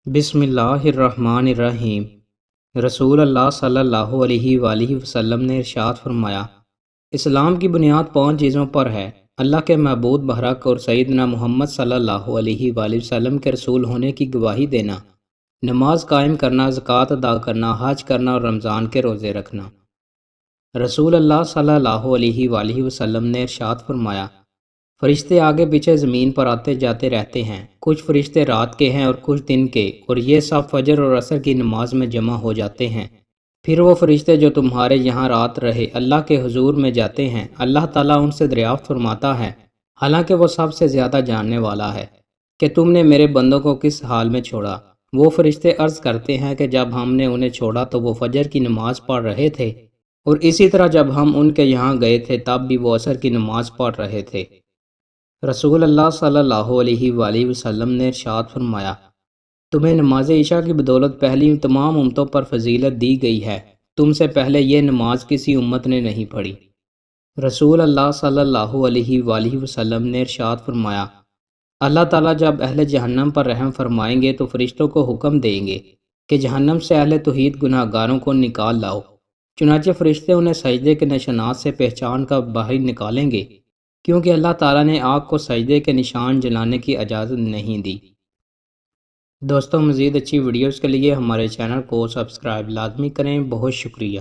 بسم اللہ الرحمن الرحیم۔ رسول اللہ صلی اللہ علیہ وآلہ وسلم نے ارشاد فرمایا، اسلام کی بنیاد 5 چیزوں پر ہے: اللہ کے معبود بحق اور سیدنا محمد صلی اللہ علیہ وآلہ وسلم کے رسول ہونے کی گواہی دینا، نماز قائم کرنا، زکوٰۃ ادا کرنا، حج کرنا اور رمضان کے روزے رکھنا۔ رسول اللہ صلی اللہ علیہ وآلہ وسلم نے ارشاد فرمایا، فرشتے آگے پیچھے زمین پر آتے جاتے رہتے ہیں، کچھ فرشتے رات کے ہیں اور کچھ دن کے، اور یہ سب فجر اور عصر کی نماز میں جمع ہو جاتے ہیں۔ پھر وہ فرشتے جو تمہارے یہاں رات رہے اللہ کے حضور میں جاتے ہیں، اللہ تعالیٰ ان سے دریافت فرماتا ہے، حالانکہ وہ سب سے زیادہ جاننے والا ہے، کہ تم نے میرے بندوں کو کس حال میں چھوڑا؟ وہ فرشتے عرض کرتے ہیں کہ جب ہم نے انہیں چھوڑا تو وہ فجر کی نماز پڑھ رہے تھے، اور اسی طرح جب ہم ان کے یہاں گئے تھے تب بھی وہ عصر کی نماز پڑھ رہے تھے۔ رسول اللہ صلی اللہ علیہ وآلہ وسلم نے ارشاد فرمایا، تمہیں نماز عشاء کی بدولت پہلی تمام امتوں پر فضیلت دی گئی ہے، تم سے پہلے یہ نماز کسی امت نے نہیں پڑھی۔ رسول اللہ صلی اللہ علیہ وآلہ وسلم نے ارشاد فرمایا، اللہ تعالیٰ جب اہل جہنم پر رحم فرمائیں گے تو فرشتوں کو حکم دیں گے کہ جہنم سے اہل توحید گناہ گاروں کو نکال لاؤ، چنانچہ فرشتے انہیں سجدے کے نشانات سے پہچان کر باہر نکالیں گے، کیونکہ اللہ تعالیٰ نے آگ کو سجدے کے نشان جلانے کی اجازت نہیں دی۔ دوستوں، مزید اچھی ویڈیوز کے لیے ہمارے چینل کو سبسکرائب لازمی کریں۔ بہت شکریہ۔